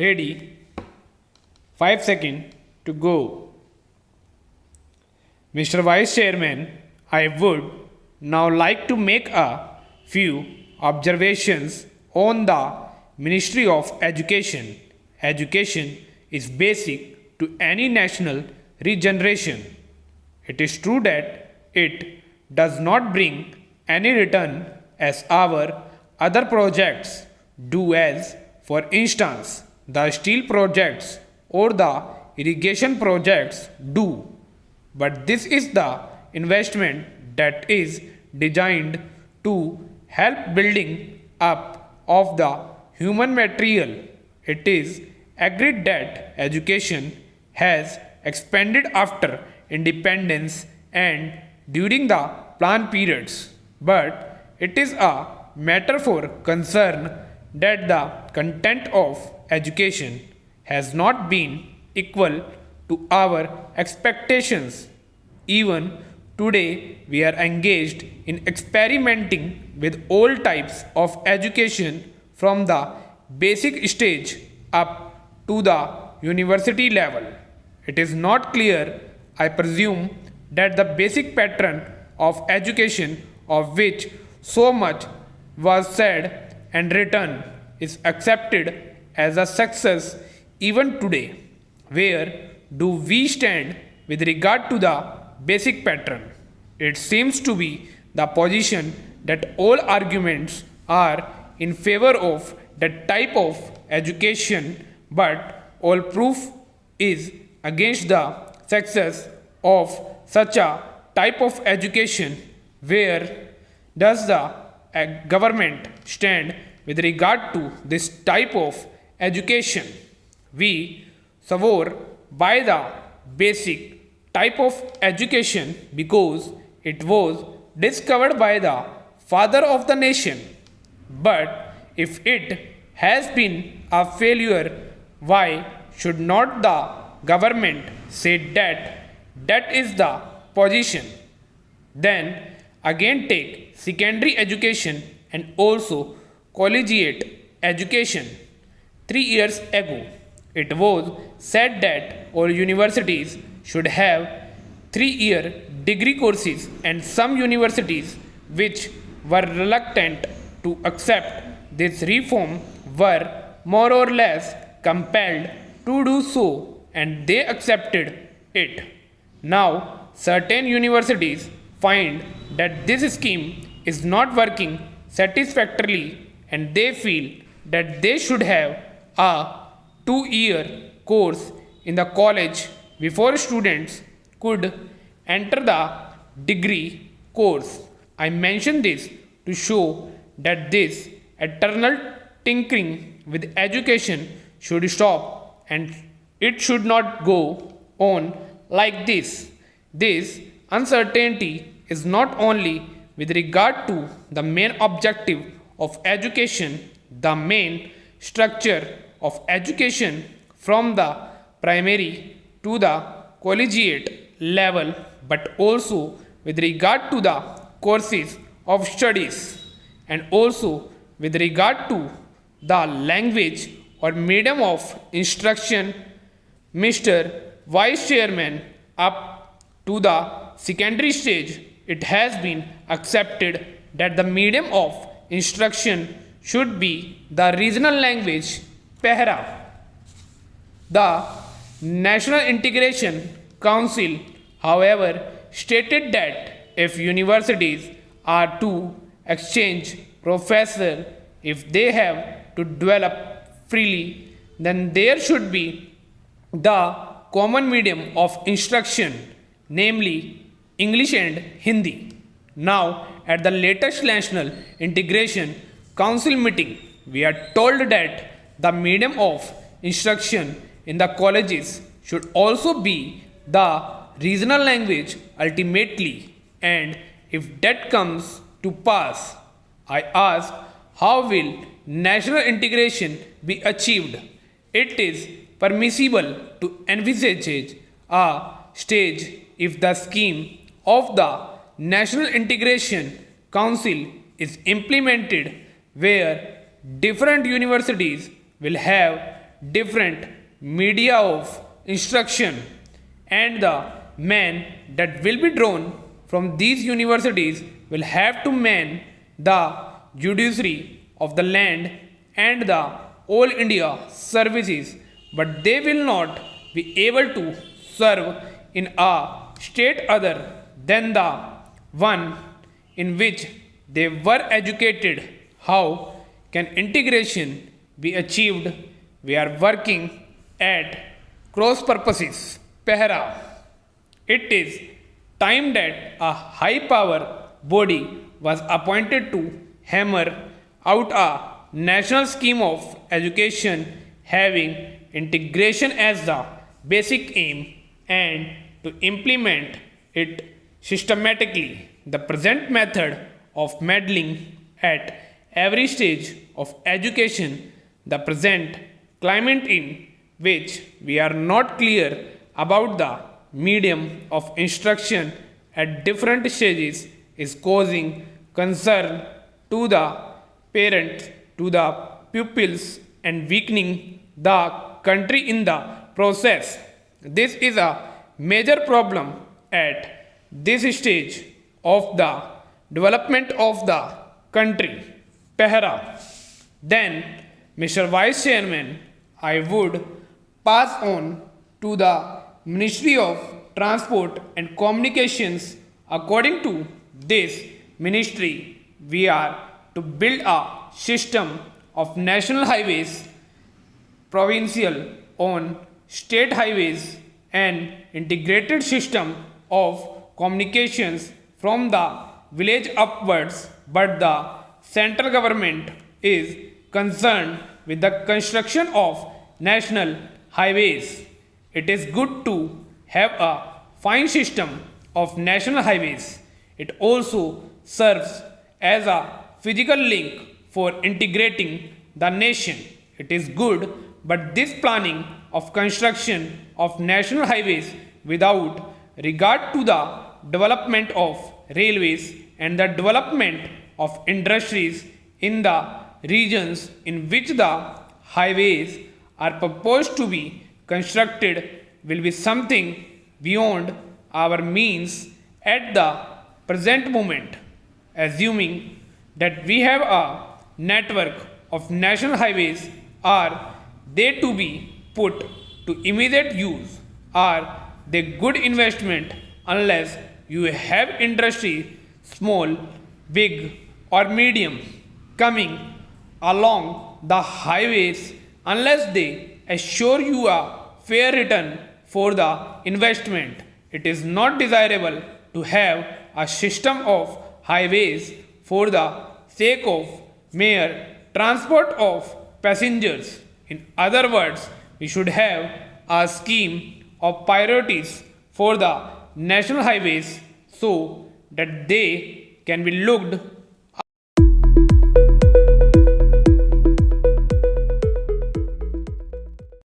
Ready? 5 seconds to go. Mr. Vice Chairman, I would now like to make a few observations on the Ministry of Education. Education is basic to any national regeneration. It is true that it does not bring any return as our other projects do, as for instance the steel projects or the irrigation projects do. But this is the investment that is designed to help building up of the human material. It is agreed that education has expanded after independence and during the plan periods, but it is a matter for concern that the content of education has not been equal to our expectations. Even today, we are engaged in experimenting with all types of education from the basic stage up to the university level. It is not clear, I presume, that the basic pattern of education of which so much was said and written is accepted as a success even today. Where do we stand with regard to the basic pattern? It seems to be the position that all arguments are in favor of that type of education, but all proof is against the success of such a type of education. Where does the government stand with regard to this type of education? We swore by the basic type of education because it was discovered by the father of the nation. But if it has been a failure, why should not the government say that that is the position? Then again take secondary education and also collegiate education. 3 years ago, it was said that all universities should have 3-year degree courses, and some universities which were reluctant to accept this reform were more or less compelled to do so, and they accepted it. Now, certain universities find that this scheme is not working satisfactorily, and they feel that they should have a 2-year course in the college before students could enter the degree course. I mention this to show that this eternal tinkering with education should stop, and it should not go on like this. This uncertainty is not only with regard to the main objective of education, the main structure of education from the primary to the collegiate level, but also with regard to the courses of studies, and also with regard to the language or medium of instruction. Mr. Vice Chairman, up to the secondary stage, it has been accepted that the medium of instruction should be the regional language, Pehra. The National Integration Council, however, stated that if universities are to exchange professors, if they have to develop freely, then there should be the common medium of instruction, namely English and Hindi. Now, at the latest National Integration Council meeting, we are told that the medium of instruction in the colleges should also be the regional language ultimately, and if that comes to pass, I ask, how will national integration be achieved? It is permissible to envisage a stage if the scheme of the National Integration Council is implemented, where different universities will have different media of instruction, and the men that will be drawn from these universities will have to man the judiciary of the land and the all India services, but they will not be able to serve in a state other than the one in which they were educated. How can integration be achieved? We are working at cross purposes. Pehra. It is time that a high power body was appointed to hammer out a national scheme of education having integration as the basic aim and to implement it systematically. The present method of meddling at every stage of education, the present climate in which we are not clear about the medium of instruction at different stages, is causing concern to the parents, to the pupils, and weakening the country in the process. This is a major problem at this stage of the development of the country. Pehra. Then, Mr. Vice Chairman, I would pass on to the Ministry of Transport and Communications. According to this ministry, we are to build a system of national highways, provincial on state highways, and integrated system of communications from the village upwards, but the central government is concerned with the construction of national highways. It is good to have a fine system of national highways. It also serves as a physical link for integrating the nation. It is good, but this planning of construction of national highways without regard to the development of railways and the development of industries in the regions in which the highways are proposed to be constructed will be something beyond our means at the present moment. Assuming that we have a network of national highways, are they to be put to immediate use? Are they good investment unless you have industry, small, big, or medium, coming along the highways, unless they assure you a fair return for the investment? It is not desirable to have a system of highways for the sake of mere transport of passengers. In other words, we should have a scheme of priorities for the national highways so that they can be looked